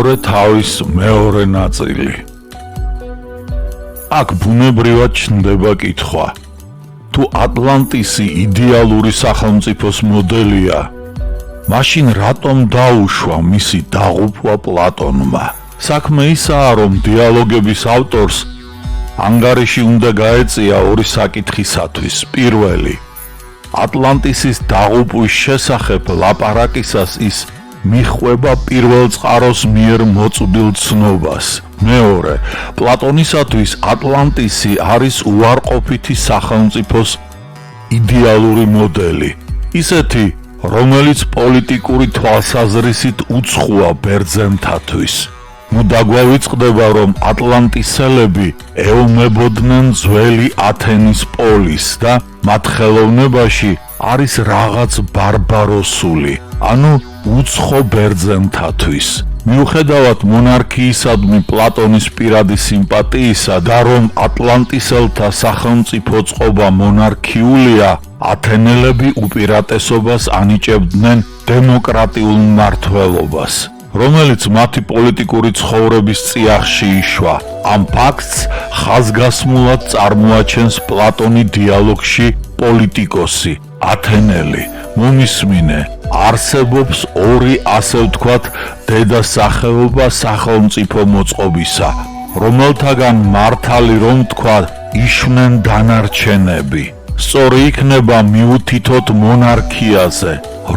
მეორე თავის მეორე ნაწილი. აქ ბუნებრივად ჩნდება კითხვა: თუ ატლანტისი იდეალური სახელმწიფოს მოდელია, მაშინ რატომ დაუშვა მისი დაღუპვა პლატონმა? საქმე ისაა, რომ დიალოგების ავტორს ანგარიში უნდა გაეწია ორი საკითხისათვის. პირველი, ატლანტისის დაღუპვის შესახებ ლაპარაკისას ის მიხვება პირველ წყაროს მიერ მოწვდილ ცნობას. მეორე, პლატონისათვის ატლანტისი არის უარყოფითი სახელმწიფოს იდეალური მოდელი, ისეთი, რომელიც პოლიტიკური თვალსაზრისით უცხოა ბერძენთათვის. ნუ დაგვავიწყდება, რომ ატლანტისელები ეომებოდნენ ძველი ათენის პოლის და მათ ხელოვნებაში არის რაღაც ბარბაროსული, ანუ უცხო ბერძენთათვის. მიუხედავად მონარქიისადმი პლატონის პირადი სიმპათიისა და რომ ატლანტისელთა სახელმწიფო წყობა მონარქიულია, ათენელები უპირატესობას ანიჭებდნენ დემოკრატიულ მმართველობას, რომელიც მათი პოლიტიკური ცხოვრების წიაღში იშვა. ამ ფაქტს ხაზგასმულად წარმოაჩენს პლატონი დიალოგში პოლიტიკოსი, ათენელი. მომისმინე, არსებობს ორი, ასე ვთქვათ, დედა სახეობა სახელმწიფო მოწყობისა, რომელთაგან მართალი რომ თქვა, იშვნენ დანარჩენები. სწორი იქნება მიუთითოთ მონარქიაზე,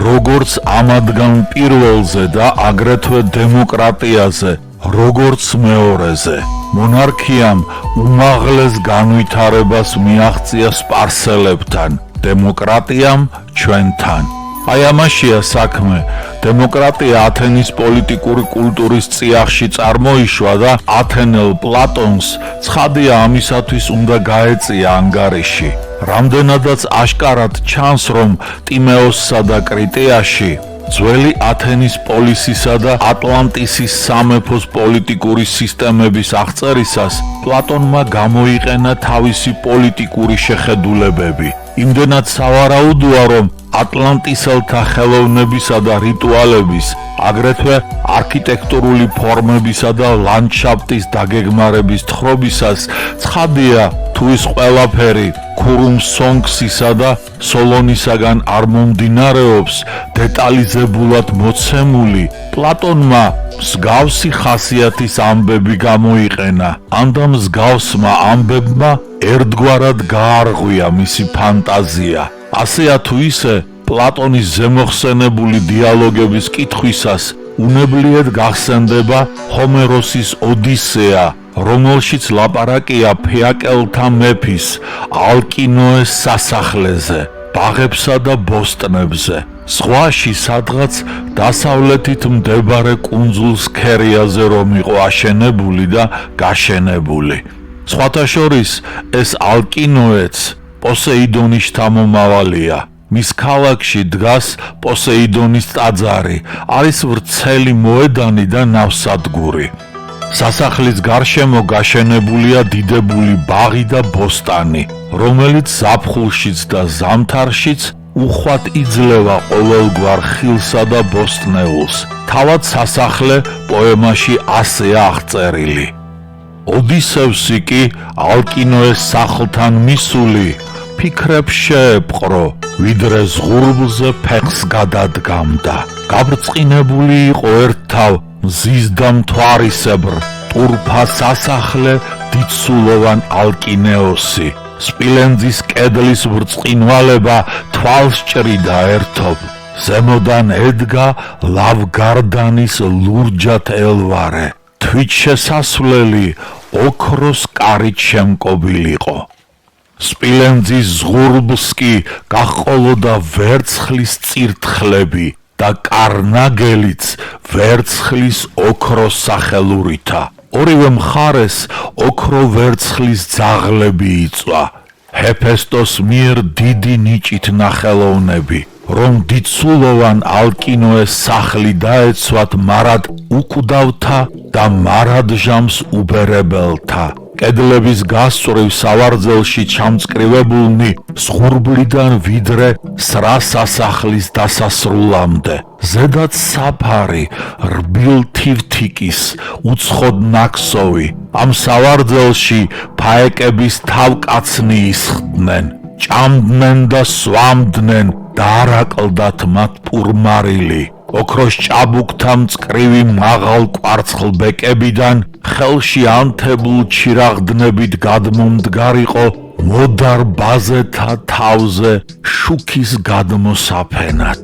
როგორც ამადგან პირველზე და აგრეთვე დემოკრატიაზე, როგორც მეორეზე. მონარქიამ უმაღლეს განვითარებას მიაღწია სპარსელებთან, დემოკრატიამ ჩვენთან. აი ამაშია საქმე. დემოკრატია ათენის პოლიტიკური კულტურის წიაღში წარმოიშვა და ათენელ პლატონს ცხადია ამისათვის უნდა გაეწია ანგარიში. რამდენადაც აშკარად ჩანს, რომ ტიმეოსსა და კრიტეაში ძველი ათენის პოლისისა და ატლანტისის სამეფოს პოლიტიკური სისტემების აღწერისას პლატონმა გამოიყენა თავისი პოლიტიკური შეხედულებები. იმდენად სავარაუდოა, რომ ატლანტისელთა ხელოვნებისა და რიტუალების, აგრეთვე არქიტექტურული ფორმებისა და ლანდშაფტის დაგეგმარების თხრობისას ცხადია, თუ ის ყველაფერი ქურუმსონგსისა და სოლონისაგან არ მომდინარეობს, დეტალიზებულად მოცემული, პლატონმა მსგავსი ხასიათის ამბები გამოიყენა. ანდა მსგავსმა ამბებმა ერთგვარად გაარღვია მისი ფანტაზია. ასეა თუ ისე, პლატონის ზემოხსენებული დიალოგების კითხვისას უნებლიეთ გახსენდება ჰომეროსის ოდისეა, რომელშიც ლაპარაკია ფეაკელთა მეფის ალკინოეს სასახლეზე. ბაღებსა და ბოსტნებზე. ზღვაში სადღაც დასავლეთით მდებარე კუნძულ სქერიაზე რომ იყო აშენებული და გაშენებული. სხვათა შორის ეს ალკინოეც პოსეიდონის შთამომავალია. მის ქალაქში დგას პოსეიდონის ტაძარი, არის ვრცელი მოედანი და ნავსადგური. სასახლის გარშემო გაშენებულია დიდებული ბაღი და ბოსტანი, რომელიც ზაფხულშიც და ზამთარშიც უხვად იძლევა ყოველგვარ ხილსა და ბოსტნეულს. თავად სასახლე პოემაში ასეა აღწერილი. ოდისევსი კი ალკინოეს სახლთან მისული ფიქრებს შეეპყრო, ვიდრე ზღურბლზე ფეხს გადადგამდა. გაბრწყინებული იყო ერთხელ მზის და მთვარისებრ ტურფა სასახლე დიდსულოვან ალკინეოსი. სპილენძის კედლის ბრწყინვალება თვალს ჭრიდა ერთობ. ზემოდან ედგა ლავგარდანის ლურჯად ელვარე. თვით შესასვლელი ოქროს კარით შემკობილიყო. სპილენძის ზღურბლს კი გაჰყოლოდა ვერცხლის წირთხლები და კარნაგელიც ვერცხლის ოქროს სახელურითა. ორივე მხარეს ოქრო ვერცხლის ძაღლები იწვა. ჰეფესტოს მიერ დიდი ნიჭით ნახელოვნები, რომ დიდსულოვან ალკინოეს სახლი დაეცვათ მარად უკვდავთა და მარადჟამს უბერებელთა. კედლების გასწვრივ სავარძელში ჩამწკრივებულნი ზღურბლიდან ვიდრე სრა სასახლის დასასრულამდე. ზედაც საფარი, რბილ თივთიკის, უცხოდ ნაკსოვი. ამ სავარძელში ფაეკების თავკაცნი ისხდნენ, ჭამდნენ და სვამდნენ და არაკლდათ მათ პურმარილი. ოქროს ჭაბუკთა მწკრივი მაღალ კვარცხლბეკებიდან ხელში ანთებულ ჩირაღდნებით გადმომდგარიყო მოდარ ბაზეთა თავზე შუქის გადმოსაფენად.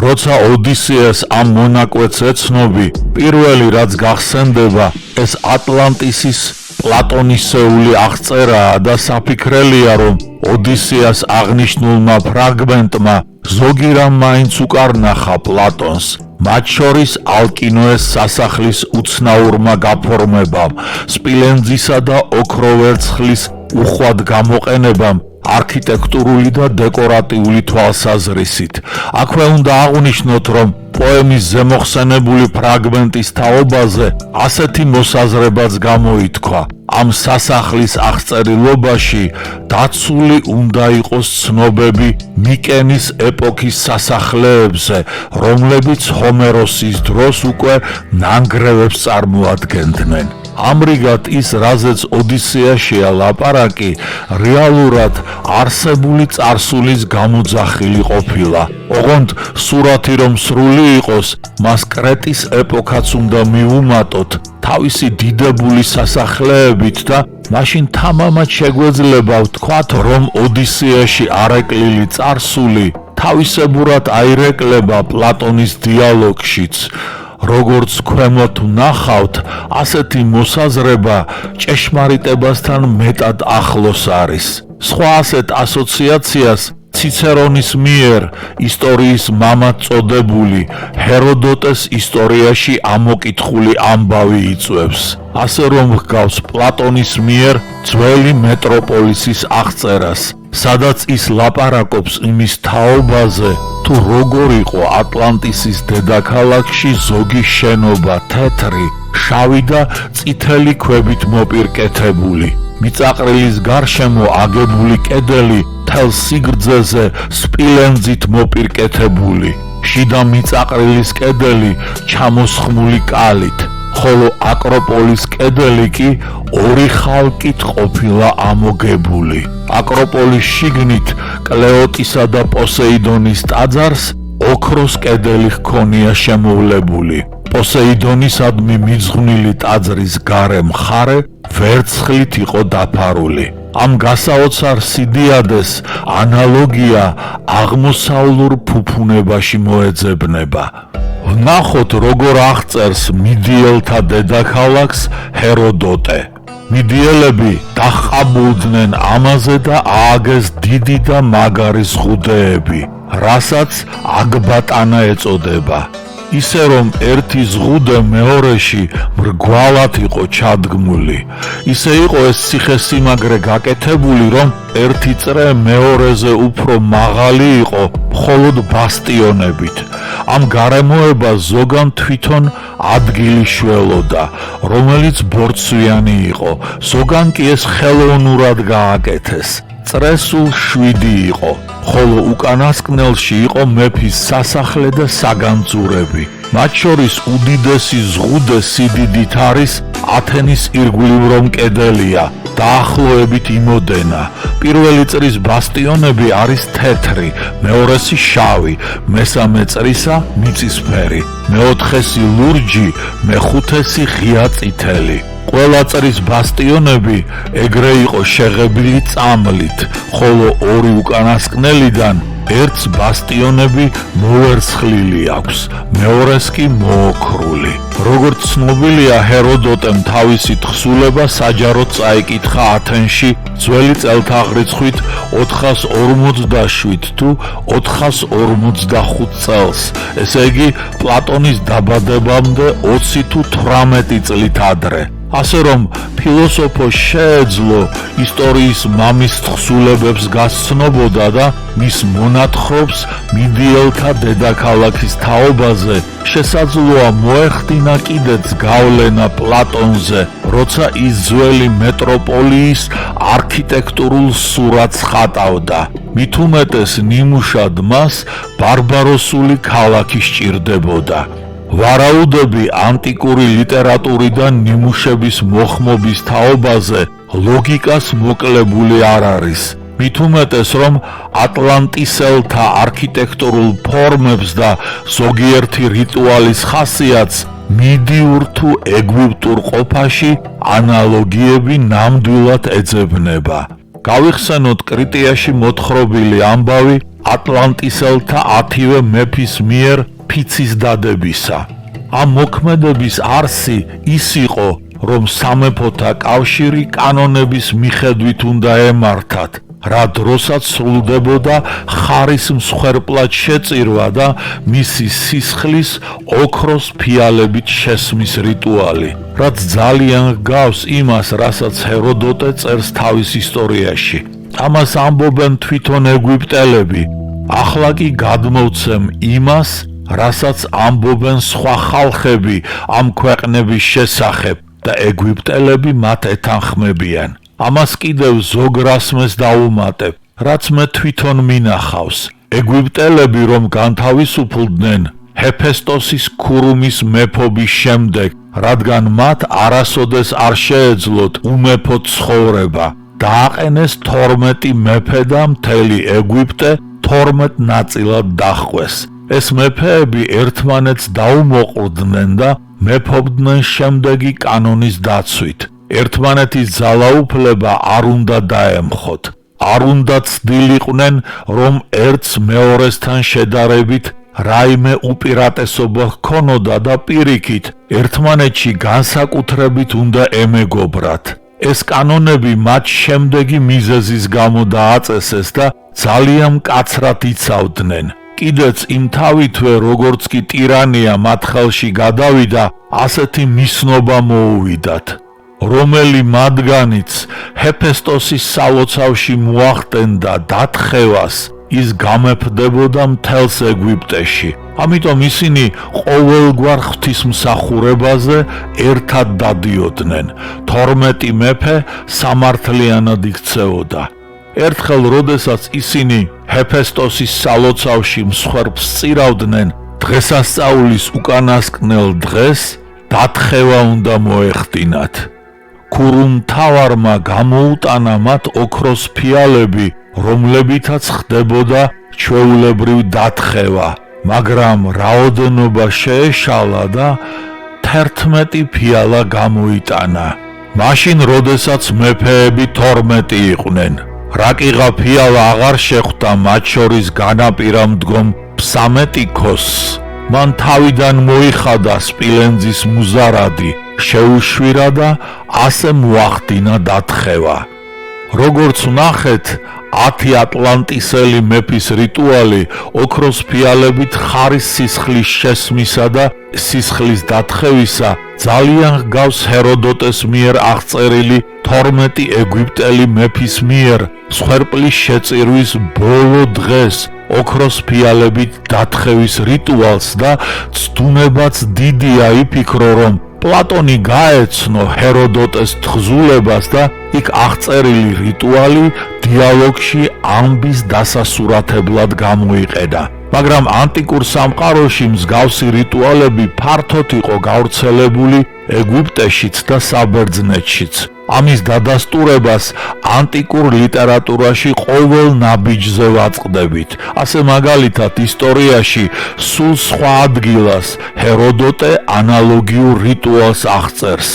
როცა ოდისეას ამ მონაკვეთს ეცნობი, პირველი რაც გახსენდება, ეს ატლანტისის პლატონისეული აღწერაა და საფიქრელია, რომ ოდისეას აღნიშნულმა ფრაგმენტმა ზოგი რამ მაინც უკარნახა პლატონს, მათ შორის ალკინოეს სასახლის უცნაურმა გაფორმებამ, სპილენძისა და ოქროვერცხლის უხვად გამოყენებამ, არქიტექტურული და დეკორატიული თვალსაზრისით. აქვე უნდა აღვნიშნოთ, რომ პოემის ზემოხსენებული ფრაგმენტის თაობაზე ასეთი მოსაზრებაც გამოითქვა. ამ სასახლის აღწერილობაში დაცული უნდა იყოს ცნობები მიკენის ეპოქის სასახლეებზე, რომლებიც ჰომეროსის დროს უკვე ნანგრევებს წარმოადგენდნენ. ამრიგად ის, რაზეც ოდისეაშია ლაპარაკი, რეალურად არსებული წარსულის გამოძახილი ყოფილა. ოღონდ სურათი რომ სრული იყოს, მას კრეტის ეპოქაც უნდა მივუმატოთ თავისი დიდებული სასახლეებით და მაშინ თამამად შეგვეძლება ვთქვათ, რომ ოდისეაში არეკლილი წარსული თავისებურად აირეკლება პლატონის დიალოგშიც. როგორც ქვემოთ ვნახავთ, ასეთი მოსაზრება ჭეშმარიტებასთან მეტად ახლოს არის. სხვა ასეთ ასოციაციას ციცერონის მიერ ისტორიის მამად წოდებული ჰეროდოტეს ისტორიაში ამოკითხული ამბავი იწვევს. ასე რომ ჰგავს პლატონის მიერ ძველი მეტროპოლისის აღწერას, სადაც ის ლაპარაკობს იმის თაობაზე, თუ როგორ იყო ატლანტისის დედაქალაქში ზოგი შენობა თეთრი, შავი და წითელი ქვებით მოპირკეთებული. მიწაყრილის გარშემო აგებული კედელი მთელ სიგრძეზე სპილენძით მოპირკეთებული. შიდა მიწაყრილის კედელი ჩამოსხმული კალით, ხოლო აკროპოლის კედელი კი ორი ხალკით ყოფილა ამოგებული. აკროპოლის შიგნით კლეოტისა და პოსეიდონის ტაძარს ოქროს კედელი ჰქონია შემოვლებული. პოსეიდონისადმი მიძღვნილი ტაძრის გარე მხარე ვერცხლით იყო დაფარული. ამ გასაოცარ სიდიადეს ანალოგია აღმოსავლურ ფუფუნებაში მოეძებნება. ვნახოთ, როგორ აღწერს მიდიელთა დედაქალაქს ჰეროდოტე. მიდიელები დახაბულდნენ ამაზე და ააგეს დიდი და მაგარი ზღუდეები, რასაც აგბატანა ეწოდება. ისე რომ ერთი ზღუდე მეორეში მრგვალად იყო ჩადგმული. ისე იყო ეს ციხესიმაგრე გაკეთებული, რომ ერთი წრე მეორეზე უფრო მაღალი იყო მხოლოდ ბასტიონებით. ამ გარემოებას ზოგან თვითონ ადგილი შველოდა, რომელიც ბორცვიანი იყო, ზოგან კი ეს ხელოვნურად გააკეთეს. წრე სულ 7 იყო, ხოლო უკანასკნელში იყო მეფის სასახლე და საგანძურები. მათ შორის უდიდესი ზღუდე სიდიდით არის ათენის ირგვლივ რომ კედელია, დაახლოებით იმოდენა. პირველი წრის ბასტიონები არის თეთრი, მეორესი შავი, მესამე წრისა მიწისფერი, მეოთხესი ლურჯი, მეხუთესი ღია წითელი. ყველა წრის ბასტიონები ეგრე იყო შეღებილი წამლით, ხოლო ორი უკანასკნელიდან ერთს ბასტიონები მოვერცხლილი აქვს, მეორეს კი მოოქრული. როგორც ცნობილია, ჰეროდოტემ თავისი თხზულება საჯაროდ წაიკითხა ათენში ძველი წელთაღრიცხვით 447 თუ 445 წელს, ესე იგი პლატონის დაბადებამდე 20 თუ 18 წლით ადრე. ასე რომ ფილოსოფოს შეეძლო ისტორიის მამის თხზულებებს გასცნობოდა და მის მონათხრობს მიდიელთა დედაქალაქის თაობაზე შესაძლოა მოეხდინა კიდეც გავლენა პლატონზე, როცა ის ძველი მეტროპოლიის არქიტექტურულ სურათს ხატავდა. მით უმეტეს ნიმუშად მას ბარბაროსული ქალაქი სჭირდებოდა. ვარაუდები ანტიკური ლიტერატურიდან ნიმუშების მოხმობის თაობაზე ლოგიკას მოკლებული არ არის. მით უმეტეს, რომ ატლანტისელთა არქიტექტურულ ფორმებს და ზოგიერთი რიტუალის ხასიათს მიდიურ თუ ეგვიპტურ ყოფაში ანალოგიები ნამდვილად ეძებნება. გავიხსენოთ კრიტიაში მოთხრობილი ამბავი ატლანტისელთა 10-ვე მეფის მიერ ფიცის დადებისა. ამ მოქმედების არსი ის იყო, რომ სამეფოთა კავშირი კანონების მიხედვით უნდა ემართათ, რა დროსაც სრულდებოდა ხარის მსხვერპლად შეწირვა და მისი სისხლის ოქროს ფიალებით შესმის რიტუალი, რაც ძალიან გავს იმას, რასაც ჰეროდოტე წერს თავის ისტორიაში. ამას ამბობენ თვითონ ეგვიპტელები, ახლა კი გადმოვცემ იმას, რასაც ამბობენ სხვა ხალხები ამ ქვეყნების შესახებ და ეგვიპტელები მათ ეთანხმებიან. ამას კიდევ ზოგ რასმეს დავუმატებ, რაც მე თვითონ მინახავს. ეგვიპტელები რომ განთავისუფლდნენ ჰეფესტოსის ქურუმის მეფობის შემდეგ, რადგან მათ არასოდეს არ შეეძლოთ უმეფო ცხოვრება, დააყენეს 12 მეფე და მთელი ეგვიპტე 12 ნაწილად დაჰყვეს. ეს მეფეები ერთმანეთს დაუმოყვრდნენ და მეფობდნენ შემდეგი კანონის დაცვით. ერთმანეთის ძალაუფლება არ უნდა დაემხოთ. არ უნდა ცდილიყვნენ, რომ ერთს მეორესთან შედარებით რაიმე უპირატესობა ჰქონოდა და პირიქით, ერთმანეთში განსაკუთრებით უნდა ემეგობრათ. ეს კანონები მათ შემდეგი მიზეზის გამო დააწესეს და ძალიან მკაცრად იცავდნენ. კიდეც იმთავითვე, როგორც კი ტირანია მათ ხელში გადავიდა, ასეთი მისნობა მოუვიდათ. რომელი მათგანიც ჰეფესტოსის სალოცავში მოახდენდა დათხევას, ის გამეფდებოდა მთელს ეგვიპტეში. ამიტომ ისინი ყოველგვარ ღვთისმსახურებაზე ერთად დადიოდნენ. 12 მეფე სამართლიანად იქცეოდა. ერთხელ, როდესაც ისინი ჰეფესტოსის სალოცავში მსხვერპლს წირავდნენ, დღესასწაულის უკანასკნელ დღეს დათხევა უნდა მოეხდინათ. ქურუმ მთავარმა გამოუტანა მათ ოქროს ფიალები, რომლებითაც ხდებოდა ჩვეულებრივ დათხევა, მაგრამ რაოდენობა შეეშალა და 11 ფიალა გამოიტანა. მაშინ, როდესაც მეფეები 12 იყვნენ, რაკიღა ფიალა აღარ შეხვდა მათ შორის განაპირა მდგომ ფსამეტიქოსს. მან თავიდან მოიხადა სპილენძის მუზარადი, შეუშვირა და ასე მოახდინა დათხევა. როგორც ვნახეთ, 10 ატლანტისელი მეფის რიტუალი ოქროს ფიალებით ხარის სისხლის შესმისა და სისხლის დათხევისა ძალიან ჰგავს ჰეროდოტეს მიერ აღწერილი 12 ეგვიპტელი მეფის მიერ მსხვერპლის შეწირვის ბოლო დღეს ოქროს ფიალებით დათხევის რიტუალს და ცდუნებაც დიდია იფიქრო, რომ პლატონი გაეცნო ჰეროდოტეს თხზულებას და იქ აღწერილი რიტუალი დიალოგში ამბის დასასურათებლად გამოიყედა. მაგრამ ანტიკურ სამყაროში მსგავსი რიტუალები ფართოდ იყო გავრცელებული ეგვიპტეშიც და საბერძნეთშიც. ამის დადასტურებას ანტიკურ ლიტერატურაში ყოველ ნაბიჯზე ვაწყდებით. ასე მაგალითად ისტორიაში სულ სხვა ადგილას ჰეროდოტე ანალოგიურ რიტუალს აღწერს.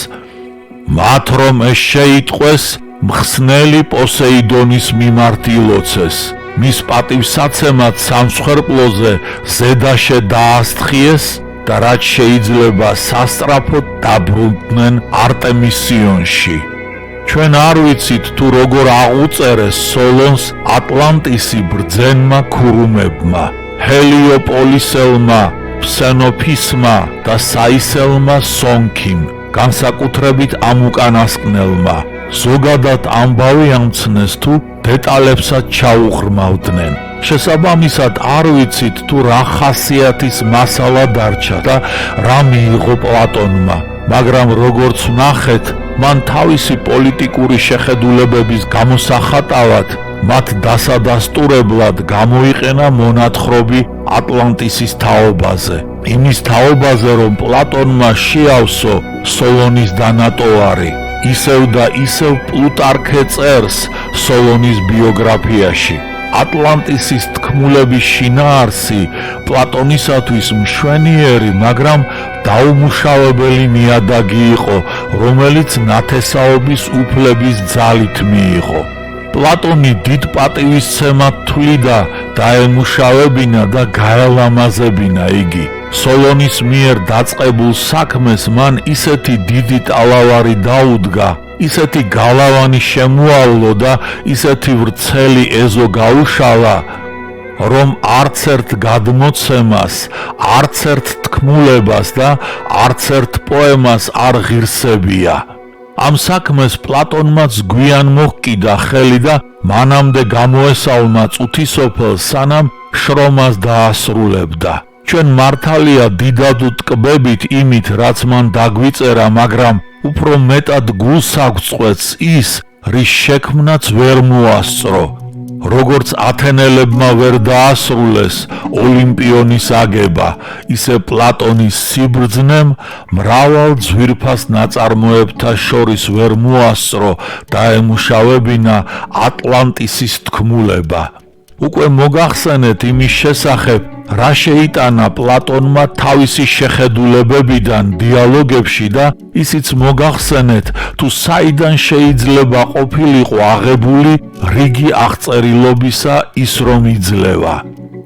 მათ რომ ეს შეიტყვეს, მხსნელი პოსეიდონის მიმართ ილოცეს. მის პატივსაცემად სამსხვერპლოზე ზედაშე დაასთხიეს და რაც შეიძლება სასწრაფოდ დაბრუნდნენ არტემისიონში. ჩვენ არ ვიცით თუ როგორ აღუწერეს სოლონს ატლანტისი ბრძენმა ქურუმებმა, ჰელიოპოლისელმა, ფსენოფისმა და საისელმა სონქიმ, განსაკუთრებით ამ უკანასკნელმა. ზოგადად ამბავი ამცნეს თუ დეტალებსაც ჩაუღრმავდნენ. შესაბამისად არ ვიცით თუ რა ხასიათის მასალა დარჩა და რა მიიღო პლატონმა, მაგრამ როგორც ვნახეთ, მან თავისი პოლიტიკური შეხედულებების გამოსახატავად მათ დასადასტურებლად გამოიყენა მონათხრობი ატლანტისის თაობაზე. იმის თაობაზე, რომ პლატონმა შეავსო სოლონის დანატოვარი. ისევ და ისევ პლუტარქე წერს სოლონის ბიოგრაფიაში. ატლანტისის თქმულების შინაარსი პლატონისათვის მშვენიერი, მაგრამ დაუმუშავებელი ნიადაგი იყო, რომელიც ნათესაობის უფლების ძალით მიიღო. პლატონი დიდ პატივისცემად თვლიდა დაემუშავებინა და გაელამაზებინა იგი. სოლონის მიერ დაწყებულ საქმეს მან ისეთი დიდი ტალავარი დაუდგა, ისეთი გალავანი შემოავლო და ისეთი ვრცელი ეზო გაუშალა, რომ არც ერთ გადმოცემას, არც ერთ თქმულებას და არც ერთ პოემას არ ღირსებია. ამ საქმეს პლატონმაც გვიან მოჰკიდა ხელი და მანამდე გამოესალმა წუთისოფელს, სანამ შრომას დაასრულებდა. ჩვენ მართალია დიდად ვტკბებით იმით, რაც მან დაგვიწერა, მაგრამ უფრო მეტად გულს აღწყვეტს ის, რის შექმნაც ვერ მოასწრო. როგორც ათენელებმა ვერ დაასრულეს ოლიმპიონის აგება, ისე პლატონის სიბრძნემ მრავალ ძვირფას ნაწარმოებთა შორის ვერ მოასწრო დაემუშავებინა ატლანტისის თქმულება. უკვე მოგახსენეთ იმის შესახებ, რა შეიტანა პლატონმა თავისი შეხედულებებიდან დიალოგებში და ისიც მოგახსენეთ, თუ საიდან შეიძლება ყოფილიყო აღებული რიგი აღწერილობისა ის რომ იძლევა.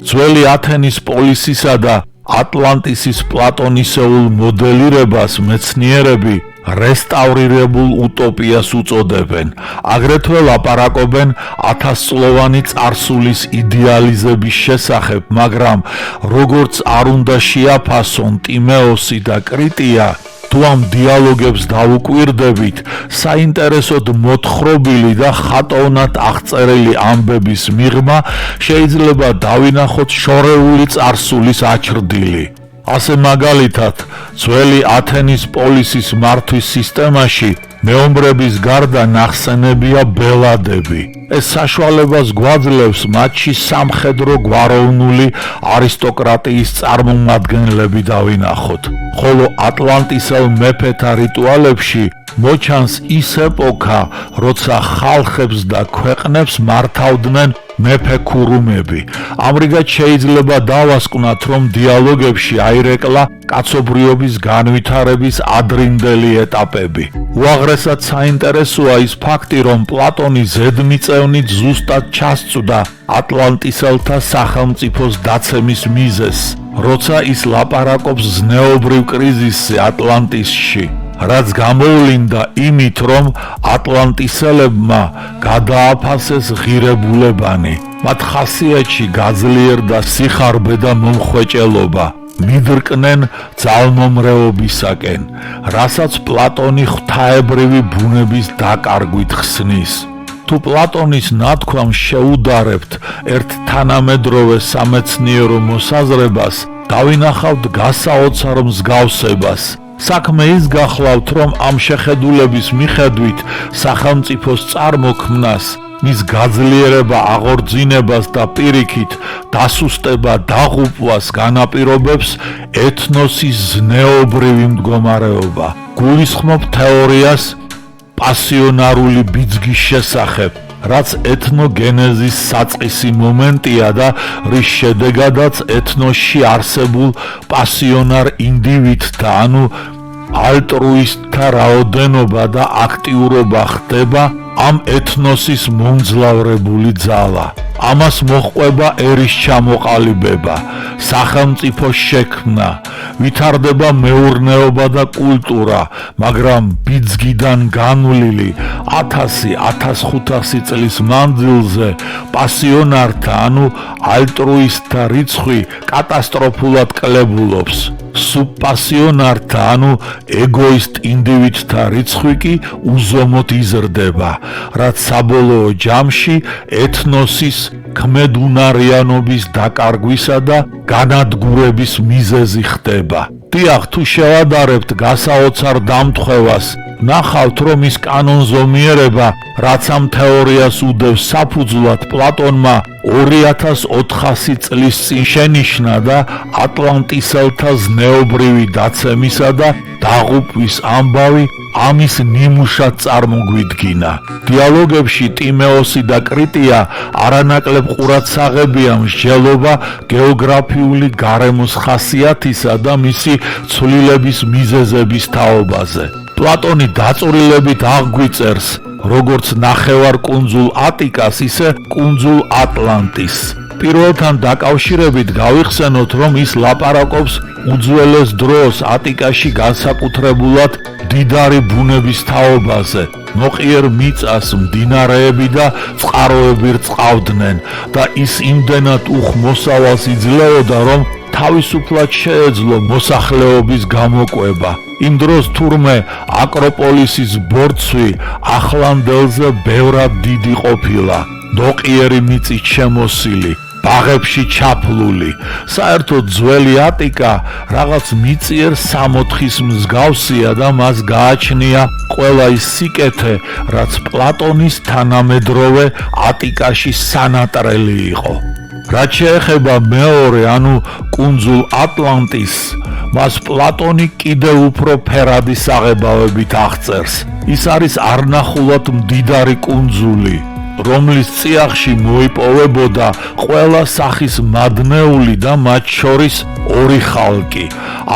ძველი ათენის პოლისისა და ატლანტისის პლატონისეულ მოდელირებას მეცნიერები რესტავრირებულ utopia-ს უწოდებენ. აგრეთვე ლაპარაკობენ 1000-წლოვანი წარსულის იდეალიზების შესახებ, მაგრამ როგორც არ უნდა შეაფასონ ტიმეოსი და კრიტია, თუ ამ დიალოგებს დავუკვირდებით, საინტერესოდ მოთხრობილი და ხატოვნად აღწერილი ამბების მიღმა შეიძლება დავინახოთ შორეული წარსულის აჩრდილი. ასე მაგალითად, ძველი ათენის პოლისის მართვის სისტემაში მეომრების გარდა ნახსენებია ბელადები. ეს საშუალებას გვაძლევს მათში სამხედრო გვაროვნული არისტოკრატიის წარმომადგენლები დავინახოთ. ხოლო ატლანტისელ მეფეთა რიტუალებში მოჩანს ის ეპოქა, როცა ხალხებს და ქვეყნებს მართავდნენ მეფე ქურუმები. ამრიგად შეიძლება დავასკვნათ, რომ დიალოგებში აირეკლა კაცობრიობის განვითარების ადრინდელი ეტაპები. უაღრესად საინტერესოა ის ფაქტი, რომ პლატონი ზედმიწევნით ზუსტად ჩასწვდა ატლანტისელთა სახელმწიფოს დაცემის მიზეზს, როცა ის ლაპარაკობს ზნეობრივ კრიზისზე ატლანტისში. რაც გამოვლინდა იმით, რომ ატლანტისელებმა გადააფასეს ღირებულებანი. მათ ხასიათში გაძლიერდა სიხარბე და მომხვეჭელობა. მიდრკნენ ძალმომრეობისაკენ, რასაც პლატონი ღვთაებრივი ბუნების დაკარგვით ხსნის. თუ პლატონის ნათქვამს შეუდარებთ ერთ თანამედროვე სამეცნიერო მოსაზრებას, დავინახავთ გასაოცარ მსგავსებას. საქმე ის გახლავთ, რომ ამ შეხედულების მიხედვით სახელმწიფოს წარმოქმნას, მის გაძლიერება, აღორძინებას და პირიქით დასუსტება, დაღუპვას განაპირობებს ეთნოსის ზნეობრივი მდგომარეობა. გულისხმობ თეორიას პასიონარული ბიძგის შესახებ, რაც ეთნოგენეზის საწყისი მომენტია და რის შედეგადაც ეთნოსში არსებულ პასიონარ ინდივიდთა, ანუ ალტრუისტთა რაოდენობა და აქტიურობა ხდება ამ ეთნოსის მომძლავრებული ძალა. ამას მოჰყვება ერის ჩამოყალიბება, სახელმწიფოს შექმნა, ვითარდება მეურნეობა და კულტურა, მაგრამ ბიძგიდან განვლილი 1000-1500 წლის მანძილზე პასიონართა, ანუ ალტრუისტთა რიცხვი კატასტროფულად კლებულობს. სუბპასიონართა, ანუ ეგოისტ ინდივიდთა რიცხვი კი უზომოდ იზრდება, რაც საბოლოო ჯამში ეთნოსის ქმედუნარიანობის დაკარგვისა და განადგურების მიზეზი ხდება. დიახ, თუ შევადარებთ გასაოცარ დამთხევას, ნახავთ, რომ ის კანონზომიერება, რაც ამ თეორიას უდევს საფუძვლად, პლატონმა 2400 წლის წინ შენიშნა და ატლანტისელთა ზნეობრივი დაცემისა და დაღუპვის ამბავი ამის ნიმუშად წარმოგვიდგინა. დიალოგებში ტიმეოსი და კრიტია არანაკლებ ყურადსაღებია მსჯელობა გეოგრაფიული გარემოს ხასიათისა და მისი ცვლილების მიზეზების თაობაზე. პლატონი დაწვრილებით აღგვიწერს როგორც ნახევარკუნძულ ატიკას, ისე კუნძულ ატლანტის. პირველთან დაკავშირებით გავიხსენოთ, რომ ის ლაპარაკობს უძველეს დროს ატიკაში განსაკუთრებულად მდიდარი ბუნების თაობაზე. ნოყიერ მიწას მდინარეები და წყაროები რწყავდნენ და ის იმდენად უხმოსავალს იძლეოდა, რომ თავისუფლად შეეძლო მოსახლეობის გამოკვება. იმ დროს თურმე აკროპოლისის ბორცვი ახლანდელზე ბევრად დიდი ყოფილა, ნოყიერი მიწით შემოსილი, ბაღებში ჩაფლული. საერთოდ ძველი ატიკა რაღაც მიწიერ სამოთხის მსგავსია და მას გააჩნია ყველა ის სიკეთე, რაც პლატონის თანამედროვე ატიკაში სანატრელი იყო. რაც შეეხება მეორე, ანუ კუნძულ ატლანტის, მას პლატონი კიდევ უფრო ფერადი საღებავებით აღწერს. ის არის არნახულად მდიდარი კუნძული, რომლის წიაღში მოიპოვებოდა ყველა სახის მადნეული და მათ შორის ორი ხალკი.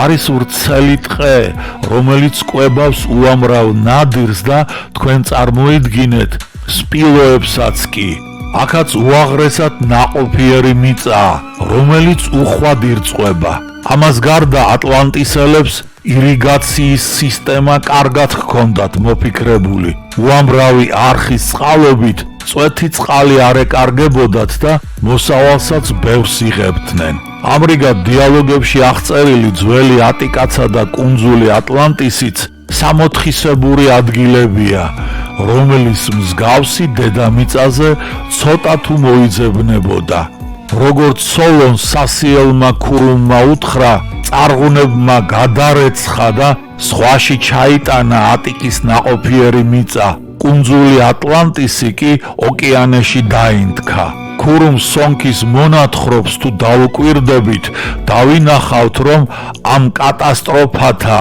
არის ვრცელი ტყე, რომელიც კვებავს უამრავ ნადირს და თქვენ წარმოიდგინეთ სპილოებსაც კი. აქაც უაღრესად ნაყოფიერი მიწაა, რომელიც უხვად ირწყვება. ამას გარდა ატლანტისელებს ირიგაციის სისტემა კარგად ჰქონდათ მოფიქრებული. უამრავი არხის წყალობით წვეთი წყალი არ ეკარგებოდათ და მოსავალსაც ბევრს იღებდნენ. ამრიგად დიალოგებში აღწერილი ძველი ატიკაცა და კუნძული ატლანტისიც სამოთხისებური ადგილებია, რომლის მსგავსი დედამიწაზე ცოტა თუ მოიძებნებოდა. როგორც სოლონს სასიელმა ქურუმმა უთხრა, წარღუნებმა გადარეცხა და ზღვაში ჩაიტანა ატიკის ნაყოფიერი მიწა, კუნძული ატლანტისი კი ოკეანეში დაინთქა. ქურუმ სონქის მონათხრობს თუ დავუკვირდებით, დავინახავთ, რომ ამ კატასტროფათა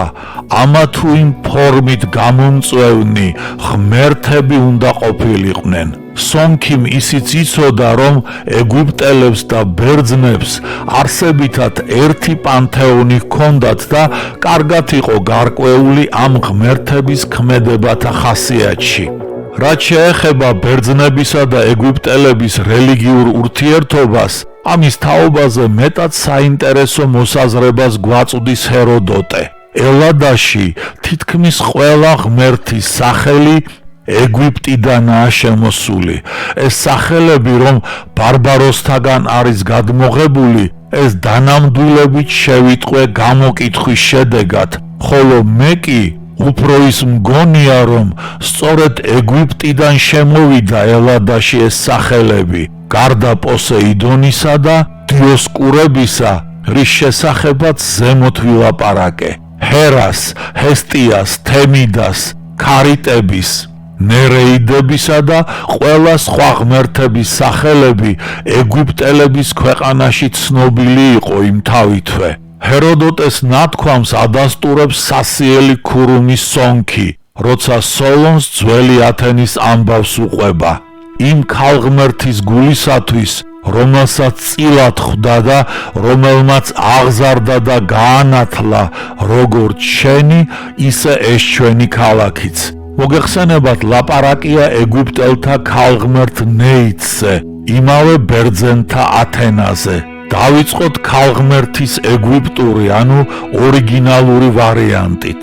ამა თუ იმ ფორმით გამომწვევნი ღმერთები უნდა ყოფილიყვნენ. სონქიმ ისიც იცოდა, რომ ეგვიპტელებს და ბერძნებს არსებითად ერთი პანთეონი ჰქონდათ და კარგად იყო გარკვეული ამ ღმერთების ქმედებათა ხასიათში. რაც შეეხება ბერძნებისა და ეგვიპტელების რელიგიურ ურთიერთობას, ამის თაობაზე მეტად საინტერესო მოსაზრებას გვაწვდის ჰეროდოტე. ელადაში თითქმის ყველა ღმერთის სახელი ეგვიპტიდანაა შემოსული. ეს სახელები რომ ბარბაროსთაგან არის გადმოღებული, ეს დანამდვილებით შევიტყვე გამოკითხვის შედეგად, ხოლო მე კი უფრო ის მგონია რომ სწორედ ეგვიპტიდან შემოვიდა ელადაში ეს სახელები, გარდა პოსეიდონისა და დიოსკურებისა, რის შესახებაც ზემოთ ვილაპარაკე. ჰერას, ჰესტიას, თემიდას, ქარიტების, ნერეიდებისა და ყველა სხვა ღმერთების სახელები ეგვიპტელების ქვეყანაში ცნობილი იყო იმთავითვე. ჰეროდოტეს ნათქვამს ადასტურებს სასიელი ქურუმის სონქი, როცა სოლონს ძველი ათენის ამბავს უყვება. იმ ქალღმერთის გულისათვის, რომელსაც წილად ხვდა და რომელმაც აღზარდა და გაანათლა როგორც შენი, ისე ეს ჩვენი ქალაქიც. მოგეხსენებათ ლაპარაკია ეგვიპტელთა ქალღმერთ ნეითზე, იმავე ბერძენთა ათენაზე. დავიწყოთ ქალღმერთის ეგვიპტური, ანუ ორიგინალური ვარიანტით.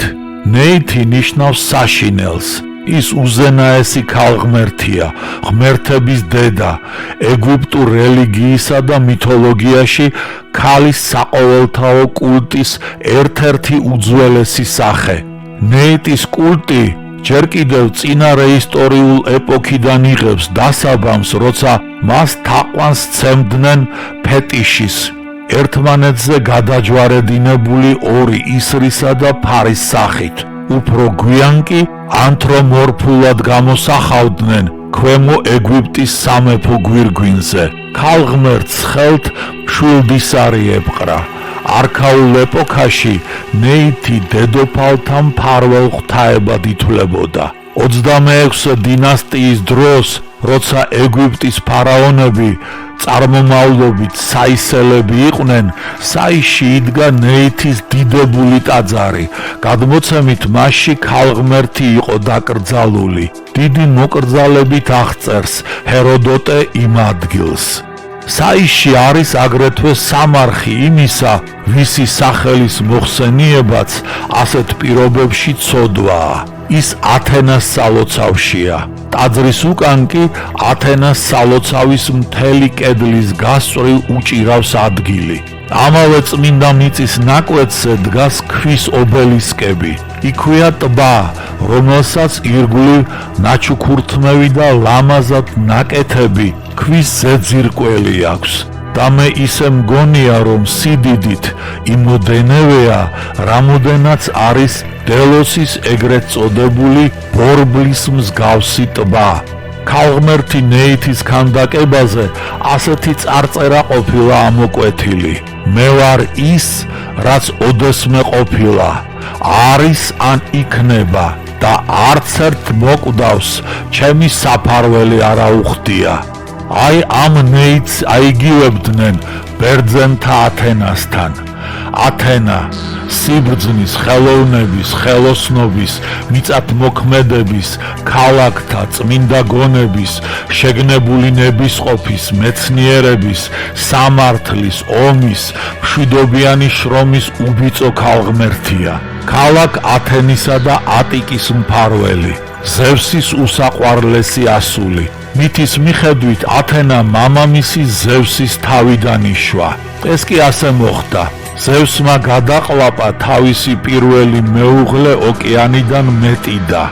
ნეითი ნიშნავს საშინელს. ის უზენაესი ქალღმერთია, ღმერთების დედა, ეგვიპტურ რელიგიისა და მითოლოგიაში ქალის საყოველთაო კულტის ერთ-ერთი უძველესი სახე. ნეიტის კულტი ჯერ კიდევ წინარე ისტორიულ ეპოქიდან იღებს დასაბამს, როცა მას თაყვანს სცემდნენ ფეტიშის, ერთმანეთზე გადაჯვარედინებული ორი ისრისა და ფარის სახით. უფრო გვიან კი ანთრომორფულად გამოსახავდნენ ქვემო ეგვიპტის სამეფო გვირგვინზე. ქალღმერთს ხელთ მშვილდისარი ეპყრა. არქაულ ეპოქაში ნეითი დედოფალთა მფარველ ღვთაებად ითვლებოდა. 26 დინასტიის დროს, როცა ეგვიპტის ფარაონები წარმომავლობით საისელები იყვნენ, საისში იდგა ნეითის დიდებული ტაძარი. გადმოცემით მასში ქალღმერთი იყო დაკრძალული. დიდი მოკრძალებით აღწერს ჰეროდოტე იმ ადგილს. საისში არის აგრეთვე სამარხი იმისა, ვისი სახელის მოხსენიებაც ასეთ პირობებში ცოდვაა. ის ათენას სალოცავშია. ტაძრის უკან კი ათენას სალოცავის მთელი კედლის გასწვრივ უჭირავს ადგილი. ამავე წმინდა მიწის ნაკვეთზე დგას ქვის ობელისკები. იქვეა ტბა, რომელსაც ირგვლივ ნაჩუქურთმევი და ლამაზად ნაკეთები ქვის ზეძირკველი აქვს. და მე ისე მგონია, რომ სიდიდით იმოდენევეა, რამოდენაც არის დელოსის ეგრეთ წოდებული ბორბლის მსგავსი ტბა. ქალღმერთი ნეითის ქანდაკებაზე ასეთი წარწერა ყოფილა ამოკვეთილი: მე ვარ ის, რაც ოდესმე ყოფილა, არის ან იქნება და არცერთ მოკვდავს ჩემი საფარველი არ აუხდია. აი ამ ნეითს აიგივებდნენ ბერძენთა ათენასთან. ათენა სიბრძნის, ხელოვნების, ხელოსნობის, მიწათმოქმედების, ქალაქთა, წმინდა გონების, შეგნებული ნებისყოფის, მეცნიერების, სამართლის, ომის, მშვიდობიანი შრომის უბიწო ქალღმერთია. ქალაქ ათენისა და ატიკის მფარველი, ზევსის უსაყვარლესი ასული. მითის მიხედვით ათენა მამამისი ზევსის თავიდან იშვა. ეს კი ასე მოხდა. ზევსმა გადაყლაპა თავისი პირველი მეუღლე ოკეანიდან მეტიდა.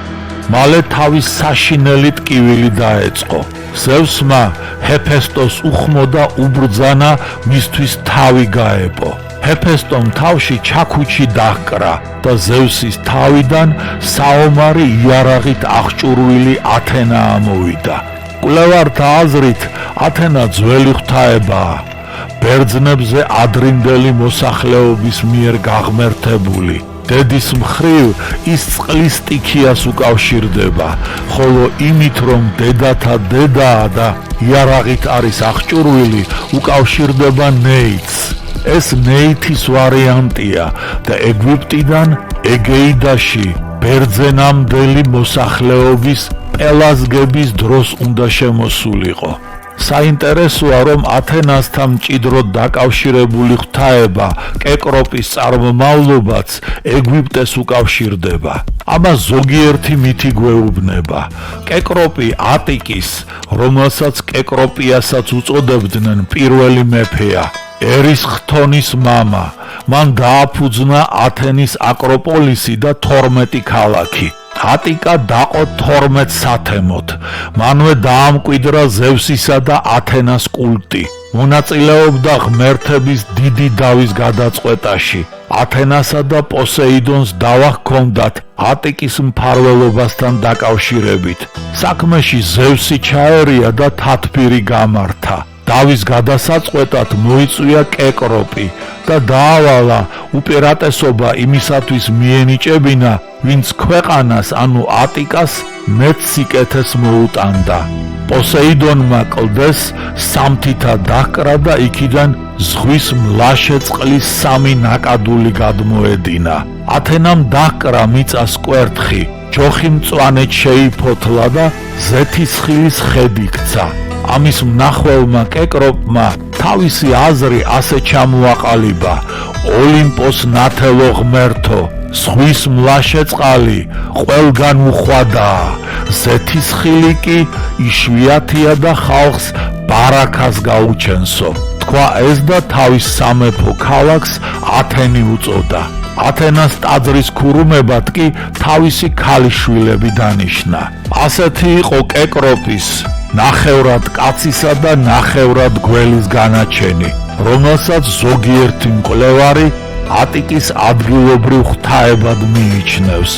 მალე თავის საშინელი ტკივილი დაეწყო. ზევსმა ჰეფესტოს უხმო და უბრძანა მისთვის თავი გაეპო. ჰეფესტომ თავში ჩაქუჩი დაჰკრა და ზევსის თავიდან საომარი იარაღით აღჭურვილი ათენა ამოვიდა. კვლევართა აზრით ათენა ძველი ღვთაებაა, ბერძნებზე ადრინდელი მოსახლეობის მიერ გაღმერთებული. დედის მხრივ ის წყლის სტიქიას უკავშირდება, ხოლო იმით რომ დედათა დედაა და იარაღით არის აღჭურვილი, უკავშირდება ნეითს. ეს ნეითის ვარიანტია და ეგვიპტიდან ეგეიდაში ბერძენამდელი მოსახლეობის პელაზგების დროს უნდა შემოსულიყო. საინტერესოა, რომ ათენასთან მჭიდროდ დაკავშირებული ღვთაება კეკროპის წარმომავლობაც ეგვიპტეს უკავშირდება. ამას ზოგიერთი მითი გვეუბნება. კეკროპი ატიკის, რომელსაც კეკროპიასაც უწოდებდნენ, პირველი მეფეა, ერისხთონის მამა. მან დააფუძნა ათენის აკროპოლისი და 12 ქალაქი. ატიკა დაყო 12 სათემოთ. მანვე დაამკვიდრა ზევსისა და ათენას კულტი. მონაწილეობდა ღმერთების დიდი დავის გადაწყვეტაში. ათენასა და პოსეიდონს დავა ჰქონდათ ატიკის მფარველობასთან დაკავშირებით. საქმეში ზევსი ჩაერია და თათბირი გამართა. დავის გადასაწყვეტად მოიწვია კეკროპი და დაავალა უპირატესობა იმისათვის მიენიჭებინა, ვინც ქვეყანას, ანუ ატიკას მეტ სიკეთეს მოუტანდა. პოსეიდონმა კლდეს სამთითა დაჰკრა და იქიდან ზღვის მლაშე წყლის 3 ნაკადული გადმოედინა. ათენამ დაჰკრა მიწას კვერთხი, ჯოხი მწვანედ შეიფოთლა და ზეთისხილის ხედი ქცა. ამის მნახველმა კეკროპმა თავისი აზრი ასე ჩამოაყალიბა: ოლიმპოს ნათელო ღმერთო, ზღვის მლაშე წყალი ყველგან უხვადაა, ზეთისხილი კი იშვიათია და ხალხს ბარაქას გაუჩენსო. თქვა ეს და თავის სამეფო ქალაქს ათენი უწოდა. ათენას ტაძრის ქურუმებად კი თავისი ქალიშვილები დანიშნა. ასეთი იყო კეკროპის ნახევრად კაცისა და ნახევრად გველის განაჩენი, რომელსაც ზოგიერთი მკვლევარი ატიკის ადგილობრივ ღვთაებად მიიჩნევს,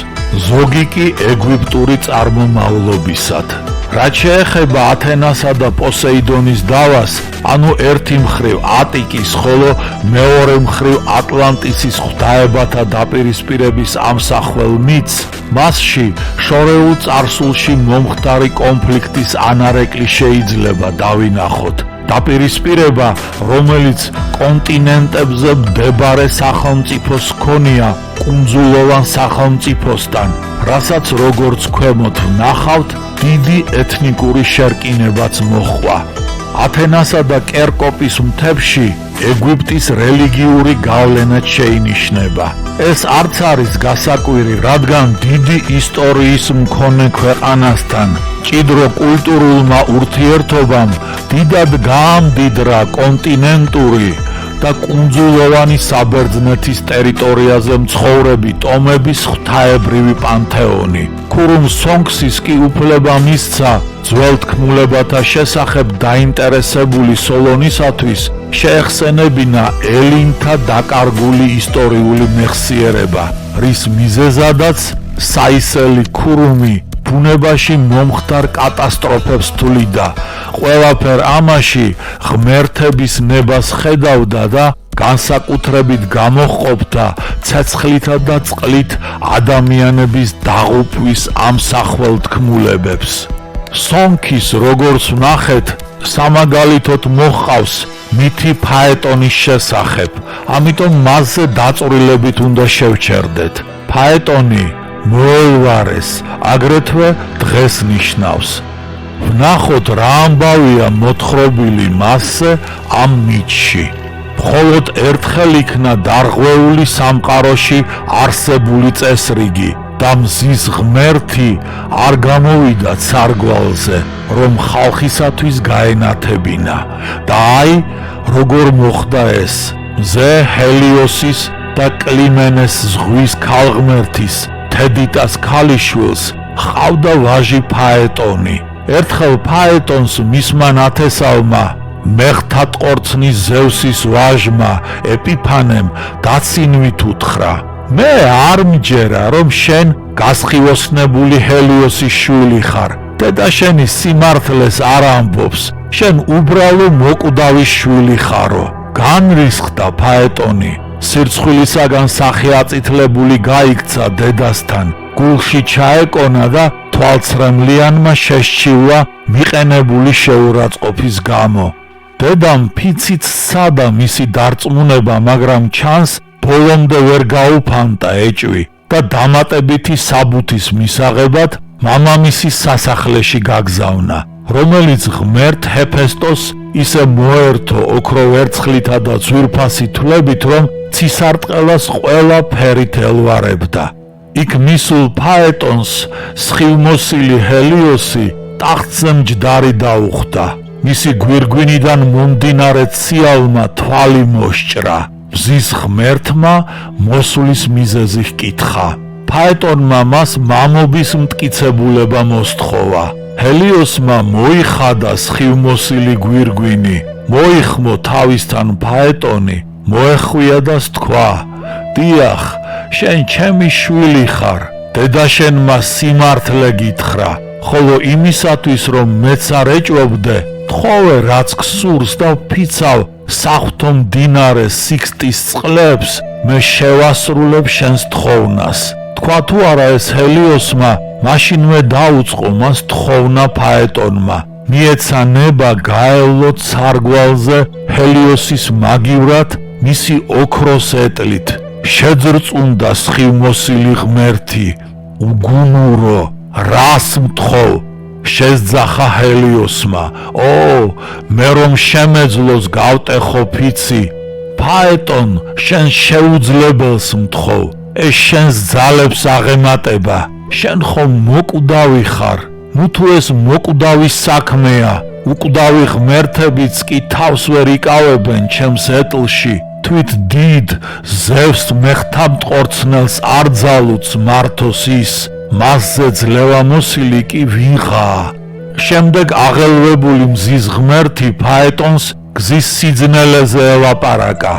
ზოგი კი ეგვიპტური წარმომავლობისად. რაც შეეხება ათენასა და პოსეიდონის დავას, ანუ ერთი მხრივ ატიკის, ხოლო მეორე მხრივ ატლანტისის ღვთაებათა დაპირისპირების ამსახველ მითს, მასში შორეულ წარსულში მომხდარი კონფლიქტის ანარეკლი შეიძლება დავინახოთ. დაპირისპირება, რომელიც კონტინენტებზე მდებარე სახელმწიფოს ჰქონია კუნძულოვან სახელმწიფოსთან, რასაც როგორც ქვემოთ ვნახავთ, დიდი ეთნიკური შერკინებაც მოჰყვა. ათენასა და კერკოპის მთებში ეგვიპტის რელიგიური გავლენაც შეინიშნება. ეს არც არის გასაკვირი, რადგან დიდი ისტორიის მქონე ქვეყანასთან მჭიდრო კულტურულმა ურთიერთობამ დიდად გაამდიდრა კონტინენტური და კუნძულოვანი საბერძნეთის ტერიტორიაზე მცხოვრები ტომების ღვთაებრივი პანთეონი. ქურუმ სონქსის კი უფლება მისცა ძველ თქმულებათა შესახებ დაინტერესებული სოლონისათვის შეეხსენებინა ელინთა დაკარგული ისტორიული მეხსიერება, რის მიზეზადაც საისელი ქურუმი ბუნებაში მომხდარ კატასტროფებს თვლიდა. ყველაფერ ამაში ღმერთების ნებას ხედავდა და განსაკუთრებით გამოჰყოფდა ცეცხლითა და წყლით ადამიანების დაღუპვის ამსახველ თქმულებებს. სონქის, როგორც ვნახეთ, სამაგალითოდ მოჰყავს მითი ფაეტონის შესახებ, ამიტომ მასზე დაწვრილებით უნდა შევჩერდეთ. ფაეტონი მოელვარეს, აგრეთვე დღეს ნიშნავს. ვნახოთ რა ამბავია მოთხრობილი მასზე ამ მითში. მხოლოდ ერთხელ იქნა დარღვეული სამყაროში არსებული წესრიგი და მზის ღმერთი არ გამოვიდა ცარგვალზე, რომ ხალხისათვის გაენათებინა. და აი, როგორ მოხდა ეს. მზე ჰელიოსის და კლიმენეს ზღვის ქალღმერთის თედიტას ქალიშვილს ჰყავდა ვაჟი ფაეტონი. ერთხელ ფაეტონს მისმა ნათესავმა, მეხთატყორცნის ზევსის ვაჟმა ეპიფანემ დაცინვით უთხრა: მე არ მჯერა, რომ შენ გასხივოსნებული ჰელიოსის შვილი ხარ. დედა შენი სიმართლეს არ ამბობს, შენ უბრალო მოკვდავის შვილი ხარო. განრისხდა ფაეტონი. სირცხვილისაგან სახე აწითლებული გაიქცა დედასთან, გულში ჩაეკონა და თვალცრემლიანმა შესჩივლა მიყენებული შეურაცხყოფის გამო. დედამ ფიცით სცადა მისი დარწმუნება, მაგრამ ჩანს ბოლომდე ვერ გაუფანტა ეჭვი და დამატებითი საბუთის მისაღებად მამამისის სასახლეში გაგზავნა. რომელიც ღმერთ ჰეფესტოს ისე მოერთო ოქრო ვერცხლითა და ძვირფასი თვლებით, რომ ცისარტყელას ყველა ფერით ელვარებდა. იქ მისულ ფაეტონს სხივმოსილი ჰელიოსი ტახტზე მჯდარი დაუხდა. მისი გვირგვინიდან მომდინარე ციალმა თვალი მოსჭრა. მზის ღმერთმა მოსulis მიზეზი ჰკითხა. ფაეტონმა მას მამობის მტკიცებულება მოსთხოვა. ჰელიოსმა მოიხადა სხივმოსილი გვირგვინი, მოიხმო თავისთან ფაეტონი, მოეხვია და თქვა: დიახ, შენ ჩემი შვილი ხარ, დედა შენმა სიმართლე გითხრა, ხოლო იმისათვის რომ მეც არ ეჭვობდე, თხოვე რაც გსურს და ვფიცავ საღვთო მდინარე სიქსტის წყლებს, მე შევასრულებ შენს თხოვნას. თქვა თუ არა ეს ჰელიოსმა, მაშინვე დაუწყო მას თხოვნა ფაეტონმა. მიეცა ნება გაევლოთ სარგვალზე ჰელიოსის მაგივრად მისი ოქროს ეტლით. შეძრწუნდა სხივმოსილი ღმერთი, უგუნურო, რას მთხოვ? შესძახა ჰელიოსმა. ო, მე რომ შემეძლოს გავტეხო ფიცი. ფაეტონ, შენ შეუძლებელს მთხოვ. ეს შენს ძალებს აღემატება. შენ ხომ მოკვდავი ხარ. ნუ თუ ეს მოკვდავის საქმეა, უკვდავი ღმერთებიც კი თავს ვერ იკავებენ ჩემს ეტლში. თვით დიდ ზევს მეხთამტყორცნელს არ ძალუც მართოს ის, მასზე ძლევამოსილი კი ვიღაა. შემდეგ აღელვებული მზის ღმერთი ფაეტონს გზის სიძნელეზე ელაპარაკა,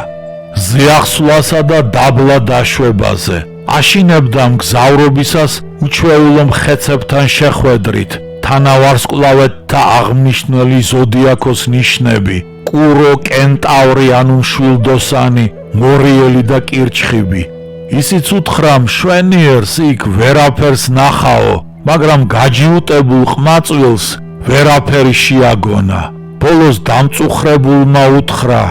ზიახსვლასა და დაბლა დაშვებაზე. აშინებდა მგზავრობისას უჩვეულო მხეცებთან შეხვედრით, თანავარსკვლავედთა აღმნიშვნელი ზოდიაქოს ნიშნები, კურო, კენტავრი ანუ მშვილდოსანი, მორიელი და კირჩხიბი. ისიც უთხრა მშვენიერს იქ ვერაფერს ნახაო, მაგრამ გაჯიუტებულ ყმაწვილს ვერაფერი შეაგონა. ბოლოს დამწუხრებულმა უთხრა,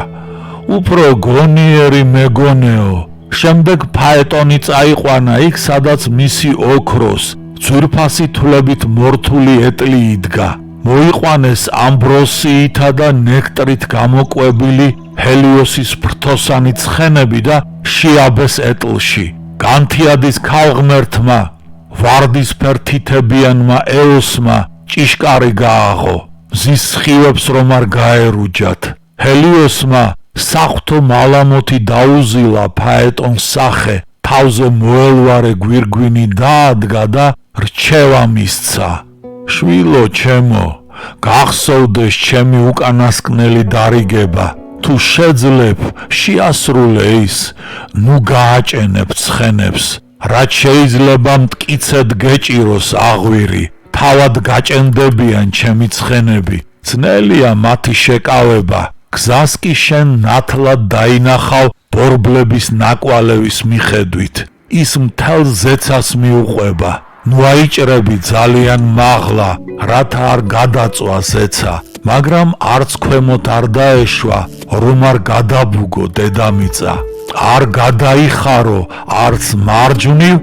უფრო გონიერი მეგონეო. შემდეგ ფაეტონი წაიყვანა იქ, სადაც მისი ოქროს, ძვირფასი თვლებით მორთული ეტლი იდგა. მოიყვანეს ამბროსიითა და ნექტრით გამოკვებილი ჰელიოსის ფრთოსანი ცხენები და შეაბეს ეტლში. განთიადის ქალღმერთმა, ვარდისფერ თითებიანმა ეოსმა ჭიშკარი გააღო, მზის სხივებს რომ არ გაერუჯათ. ჰელიოსმა საღვთო მალამოთი დაუზილა ფაეტონს სახე, თავზე მოელვარე გვირგვინი დაადგა და რჩევა მისცა. შვილო ჩემო, გახსოვდეს ჩემი უკანასკნელი დარიგება. თუ შეძლებ, შეასრულე ის, ნუ გააჭენებ ცხენებს, რაც შეიძლება მტკიცედ გეჭიროს აღვირი, თავად გაჭენდებიან ჩემი ცხენები, ძნელია მათი შეკავება. გზას კი შენ ნათლად დაინახავ ბორბლების ნაკვალევის მიხედვით, ის მთელ ზეცას მიუყვება. ნუ აიჭრები ძალიან მაღლა, რათა არ გადაწვა ზეცა, მაგრამ არც ქვემოთ არ დაეშვა, რომ არ გადაბუგო დედამიწა. არ გადაიხარო არც მარჯვნივ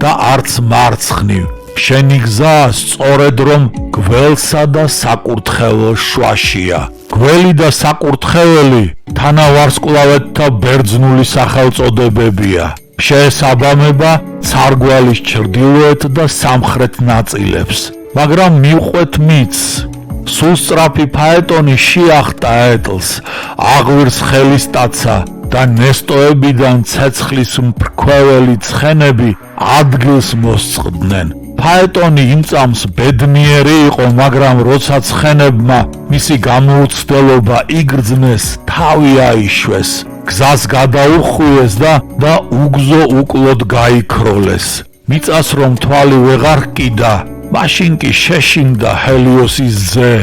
და არც მარცხნივ. შენი გზა სწორედ რომ გველსა და საკურთხეველს შვაშია. გველი და საკურთხეველი თანავარსკვლავედთა ბერძნული სახელწოდებებია. შეესაბამება ცარგვალის ჩრდილოეთ და სამხრეთ ნაწილებს. მაგრამ მივყვეთ მიც. სულსწრაფი ფაეტონი შეახტა ეტლს, აღვირს ხელისტაცა და ნესტოებიდან ცეცხლის მფრქვეველი ცხენები ადგილს მოსწყდნენ. ფაეტონი იმ წამს ბედნიერი იყო, მაგრამ როცა ცხენებმა მისი გამოუცდელობა იგრძნეს, თავი აიშვეს, გზას გადაუხვიეს და უგზო უკლოდ გაიქროლეს. მიწას რომ თვალი ვეღარ ჰკიდა, მაშინ კი შეშინდა ჰელიოსის ძე.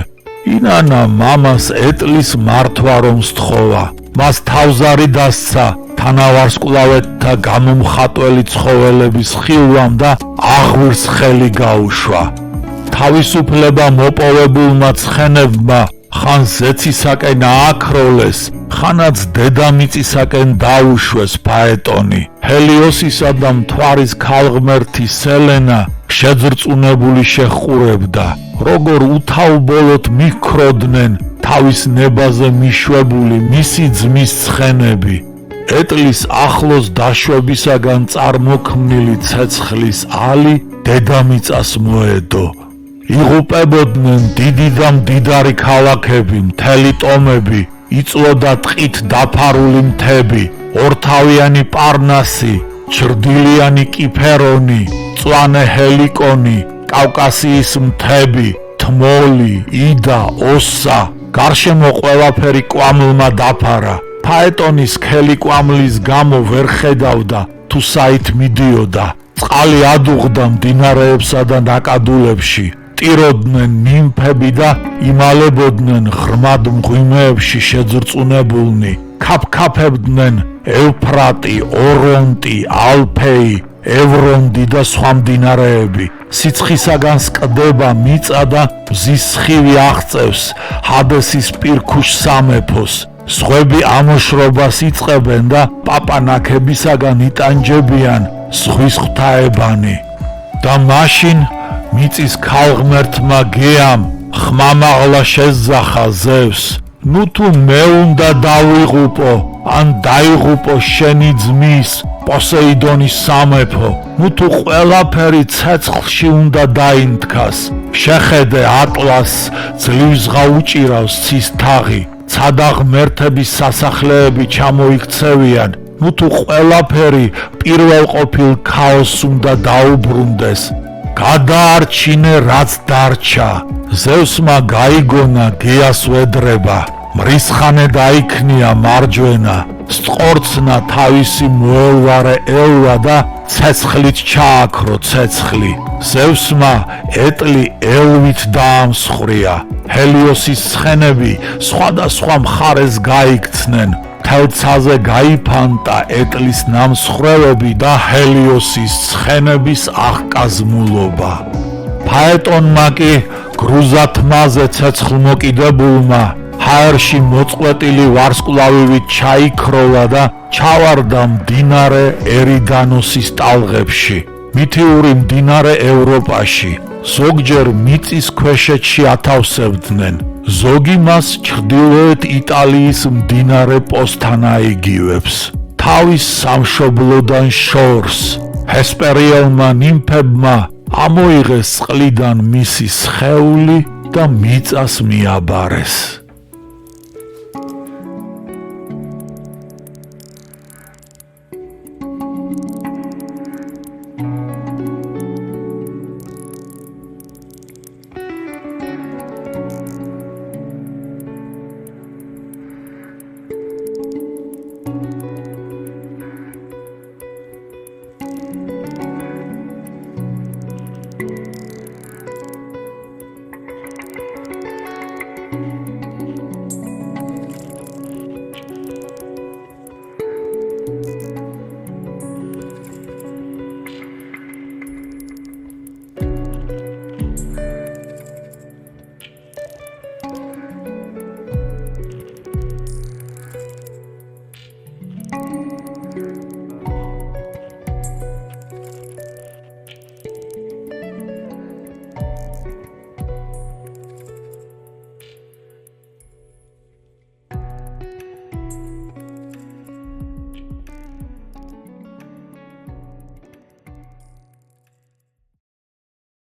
ინანა მამას ეტლის მართვა რომ სთხოვა, მას თავზარი დასცა თანავარსკვლავედთა გამომხატველი ცხოველების ხილვამ და აღვირს ხელი გაუშვა. თავისუფლება მოპოვებულმა ცხენებმა ხან ზეცისაკენ ააქროლეს, ხანაც დედამიწისაკენ დაუშვეს ფაეტონი. ჰელიოსისა და მთვარის ქალღმერთი სელენა შეძრწუნებული შეჰყურებდა, როგორ უთავბოლოდ მიჰქროდნენ თავის ნებაზე მიშვებული მისი ძმის ცხენები. ეტლის ახლოს დაშვებისაგან წარმოქმნილი ცეცხლის ალი დედამიწას მოედო. იღუპებოდნენ დიდი და მდიდარი ქალაქები, მთელი ტომები, იწლოდა ტყით დაფარული მთები, ორთავიანი პარნასი, ჩრდილიანი კიფერონი, მწვანე ჰელიკონი, კავკასიის მთები, თმოლი, იდა, ოსა, გარშემო ყველაფერი კვამლმა დაფარა. ფაეტონის სქელი კვამლის გამო ვერ ხედავდა თუ საით მიდიოდა. წყალი ადუღდა მდინარეებსა და ნაკადულებში. ტიროდნენ ნიმფები და იმალებოდნენ ღრმად მღვიმეებში შეძრწუნებულნი. ქაფქაფებდნენ ევფრატი, ორონტი, ალფეი, ევრონდი და სხვა მდინარეები. სიცხისაგან სკდება მიწა და მზის სხივი აღწევს ჰადესის პირქუშ სამეფოს. ზღვები ამოშრობას იწყებენ და პაპანაქებისაგან იტანჯებიან ზღვის ღვთაებანი. და მაშინ მიწის ქალღმერთმა გეამ ხმამაღლა შესძახა ზევს. ნუ თუ მე უნდა დავიღუპო, ან დაიღუპო შენი ძმის პოსეიდონის სამეფო, ნუ თუ ყველაფერი ცეცხლში უნდა დაინთქას. შეხედე ატლასს ძლივსღა უჭირავს ცის თაღი, ცადა ღმერთების სასახლეები ჩამოიქცევიან. ნუ თუ ყველაფერი პირველყოფილ ქაოსს უნდა დაუბრუნდეს. გადაარჩინე რაც დარჩა. ზევსმა გაიგონა გეას ვედრება, მრისხანე დაიქნია მარჯვენა, სწორცნა თავისი მოელვარე ელვა და ცეცხლით ჩააქრო ცეცხლი. ზევსმა ეტლი ელვით დაამსხვრია. ჰელიოსის ცხენები სხვადასხვა მხარეს გაიქცნენ. თელცაზე გაიფანტა ეტლის ნამსხვრევები და ჰელიოსის ცხენების აღკაზმულობა. ფაეტონმა კი გრუზათმაზე ცეცხლმოკიდებულმა ჰაერში მოწყვეტილი ვარსკვლავივით ჩაიქროლა და ჩავარდა მდინარე ერიდანოსის ტალღებში, მითიური მდინარე ევროპაში. ზოგჯერ მიწის ქვეშეთში ათავსებდნენ, ზოგი მას ჩრდილოეთ იტალიის მდინარე პოსთან აიგივებს. თავის სამშობლოდან შორს ჰესპერიელმა ნიმფებმა ამოიღეს წყლიდან მისი სხეული და მიწას მიაბარეს.